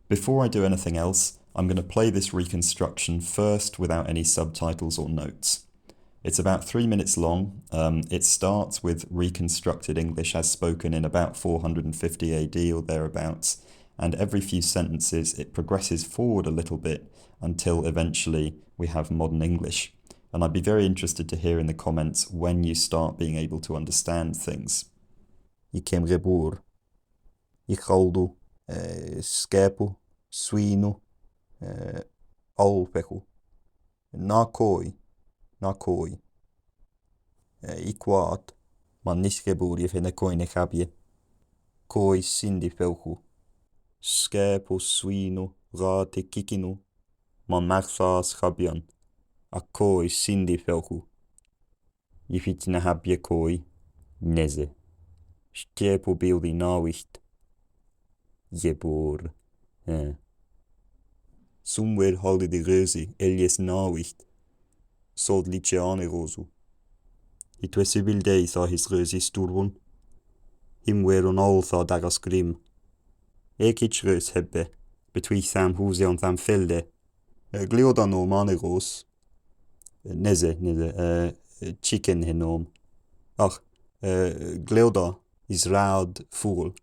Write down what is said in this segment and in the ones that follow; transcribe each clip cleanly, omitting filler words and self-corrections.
Before I do anything else, I'm going to play this reconstruction first without any subtitles or notes. It's about 3 minutes long. It starts with reconstructed English as spoken in about 450 AD or thereabouts, and every few sentences it progresses forward a little bit until eventually we have modern English. And I'd be very interested to hear in the comments when you start being able to understand things. Ik kem geboren. Ik galdo. Skepo. Suino. Alpeku. Nakoi. Nakoi. Ikwaat. Man nisgeburi if in a koine kabje. Koi sindi pelku. Skepo suino. Rate kikino. Man magsas gabian. A koi sindi pelku. Ifitina habje koi. Neze. Skepo bildi nawicht. Jebor. Somewhere halde de reuze, Elias nawicht. Sod liceane rosu. It was civil day sa his reuze sturvun. Him were on all sa dagas grim. Ekich reus hebbe, between tham huse on tham felde. Glioda no mane ros. Neze, chicken henom. Ach, glioda is raud fool.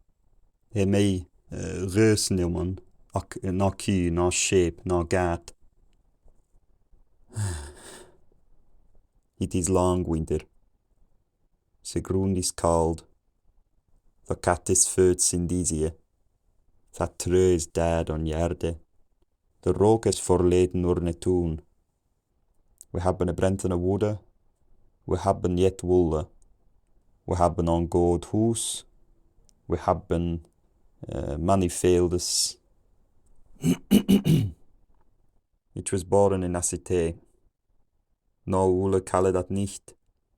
He mei reus neumann. Ak na ky, na shape, na gat. It is long winter. The ground is cold. The cat is föds in diese. The tree is dead on jerde. The rook is verleden ur netoon. We hebben a brentene woede. We hebben jet wolle. We hebben on god hoes. We hebben many fields. It was born in a cité. No wolle kalle dat nicht.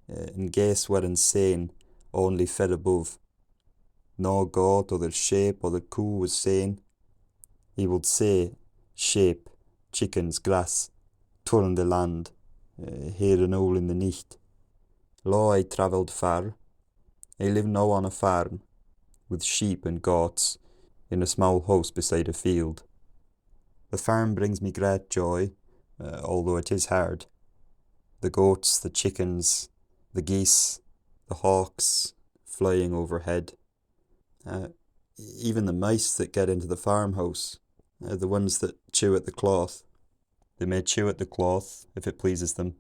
En gees waren seen, only fed above. No goat or the sheep or the cow was seen. He would say, sheep, chickens, grass, turn the land, here and all in the nicht. Lo I travelled far. I live now on a farm, with sheep and goats, in a small house beside a field. The farm brings me great joy, although it is hard. The goats, the chickens, the geese, the hawks flying overhead. Even the mice that get into the farmhouse, the ones that chew at the cloth. They may chew at the cloth if it pleases them,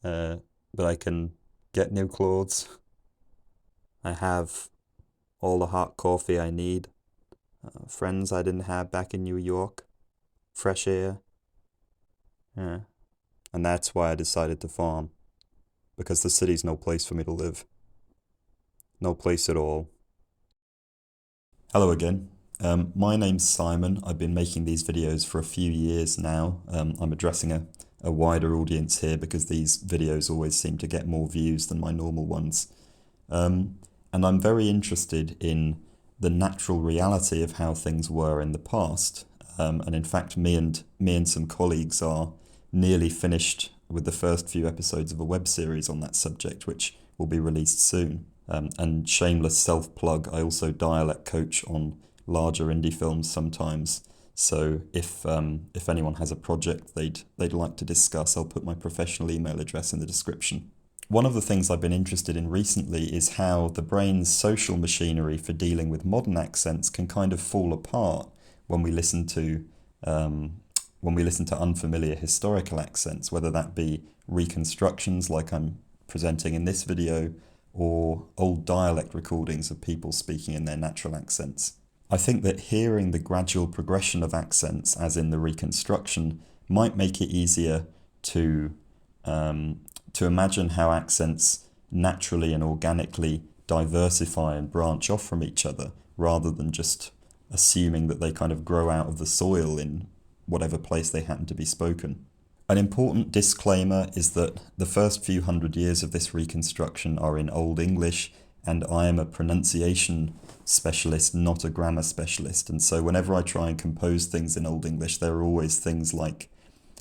but I can get new clothes. I have all the hot coffee I need, friends I didn't have back in New York, fresh air. And that's why I decided to farm, because the city's no place for me to live. No place at all. Hello again. My name's Simon. I've been making these videos for a few years now. I'm addressing a wider audience here because these videos always seem to get more views than my normal ones. And I'm very interested in the natural reality of how things were in the past. And in fact, me and some colleagues are nearly finished with the first few episodes of a web series on that subject, which will be released soon. And shameless self-plug, I also dialect coach on larger indie films sometimes. So if anyone has a project they'd like to discuss, I'll put my professional email address in the description. One of the things I've been interested in recently is how the brain's social machinery for dealing with modern accents can kind of fall apart when we listen to unfamiliar historical accents, whether that be reconstructions like I'm presenting in this video, or old dialect recordings of people speaking in their natural accents. I think that hearing the gradual progression of accents, as in the reconstruction, might make it easier to imagine how accents naturally and organically diversify and branch off from each other, rather than just assuming that they kind of grow out of the soil in whatever place they happen to be spoken. An important disclaimer is that the first few hundred years of this reconstruction are in Old English, and I am a pronunciation specialist, not a grammar specialist. And so whenever I try and compose things in Old English, there are always things like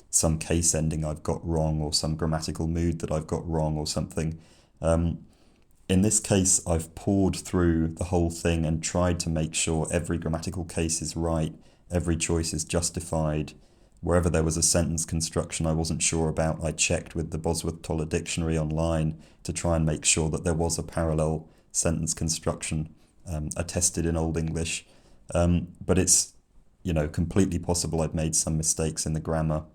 some case ending I've got wrong, or some grammatical mood that I've got wrong, or something. In this case, I've poured through the whole thing and tried to make sure every grammatical case is right, every choice is justified. Wherever there was a sentence construction I wasn't sure about, I checked with the Bosworth-Toller dictionary online to try and make sure that there was a parallel sentence construction attested in Old English. But it's, completely possible I've made some mistakes in the grammar,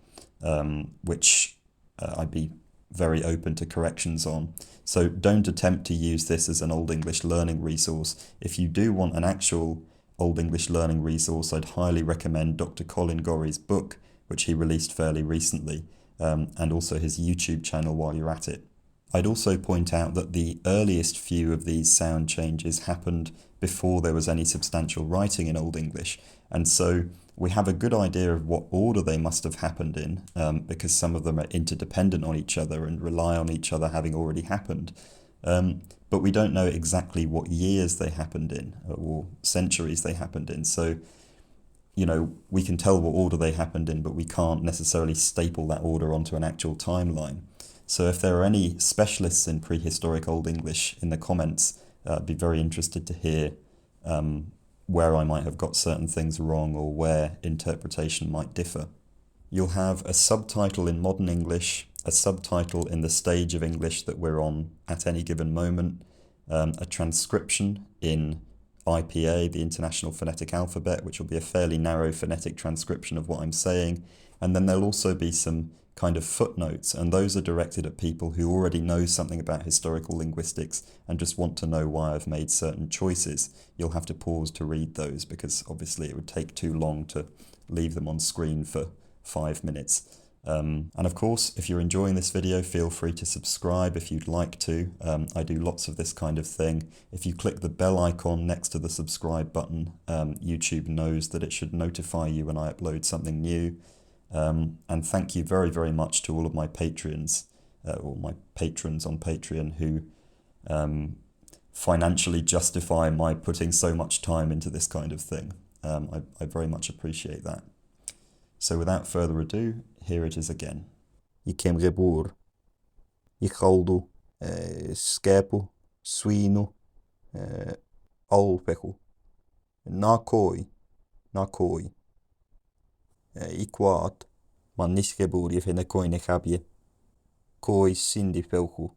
which I'd be very open to corrections on. So don't attempt to use this as an Old English learning resource. If you do want an actual Old English learning resource, I'd highly recommend Dr. Colin Gorry's book, which he released fairly recently, and also his YouTube channel while you're at it. I'd also point out that the earliest few of these sound changes happened before there was any substantial writing in Old English, and so we have a good idea of what order they must have happened in, because some of them are interdependent on each other and rely on each other having already happened. But we don't know exactly what years they happened in or centuries they happened in. So, we can tell what order they happened in, but we can't necessarily staple that order onto an actual timeline. So if there are any specialists in prehistoric Old English in the comments, I'd be very interested to hear where I might have got certain things wrong or where interpretation might differ. You'll have a subtitle in modern English, a subtitle in the stage of English that we're on at any given moment, a transcription in IPA, the International Phonetic Alphabet, which will be a fairly narrow phonetic transcription of what I'm saying, and then there'll also be some kind of footnotes, and those are directed at people who already know something about historical linguistics and just want to know why I've made certain choices. You'll have to pause to read those because obviously it would take too long to leave them on screen for 5 minutes. And of course, if you're enjoying this video, feel free to subscribe if you'd like to. I do lots of this kind of thing. If you click the bell icon next to the subscribe button, YouTube knows that it should notify you when I upload something new. And thank you very, very much to all of my Patreons, or my patrons on Patreon who financially justify my putting so much time into this kind of thing. I very much appreciate that. So without further ado, here it is again. Ik kem geboren. Ik galdu skepu, swinu, alpeku. Na koi. Ik waat. Man nis geboren je vind koine gabje. Koi sindi pelku.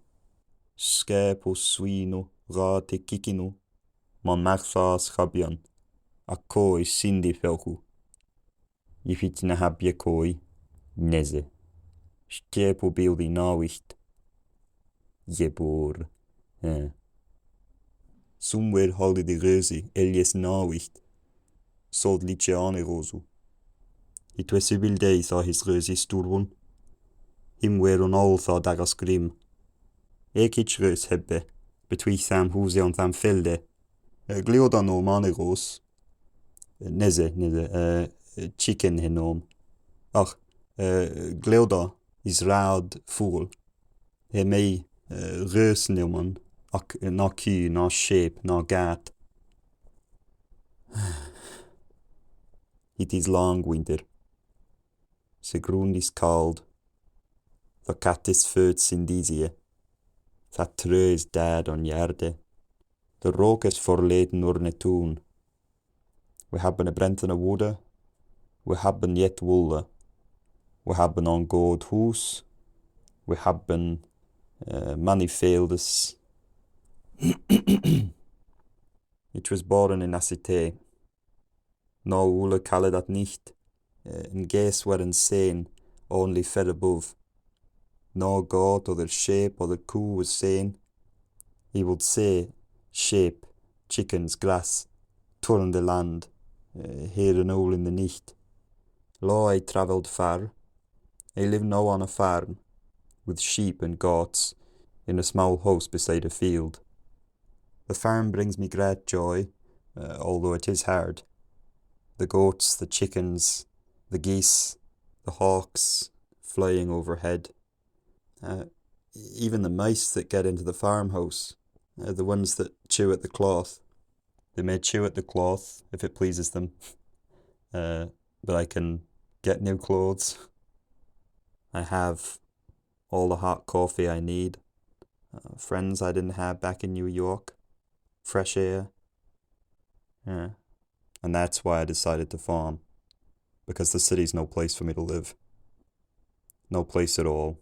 Skepu, swinu, rate kikinu. Man magsaas gabjan. A koi sindi pelku. Je fit na habje koi. Neze. Skepu bildi nawicht. Geboren. Somewhere halde de reuze, eljes nawicht. Sod liceane rosu. It was civil days a his reuze sturvun. Him were on all tha dagas grim. Ekich reus hebbe, between tham huse on tham felde. Glioda no mane ros. Neze, chicken henom. Ach, glioda is raad fool. He mei reus neuman. Ak na ky, na sheep, na gat. It is long winter. The ground is cold. The cat is föds in diese. The tree is dead on jerde. The rook is verleden nur ne toen. We hebben een brentene woede. We hebben jet wolle. We hebben een goed huis. We hebben manifeldes. It was born in a cité. No wolle kalle dat nicht. In gees waren seen, only fed above. No goat or sheep or koe was seen. He would say, sheep, chickens, grass, turn the land, here and all in the nicht. Lo I travelled far. I live now on a farm, with sheep and goats, in a small house beside a field. The farm brings me great joy, although it is hard. The goats, the chickens, the geese, the hawks flying overhead. Even the mice that get into the farmhouse, the ones that chew at the cloth. They may chew at the cloth if it pleases them, but I can get new clothes. I have all the hot coffee I need, friends I didn't have back in New York, fresh air. And that's why I decided to farm. because the city's no place for me to live. No place at all.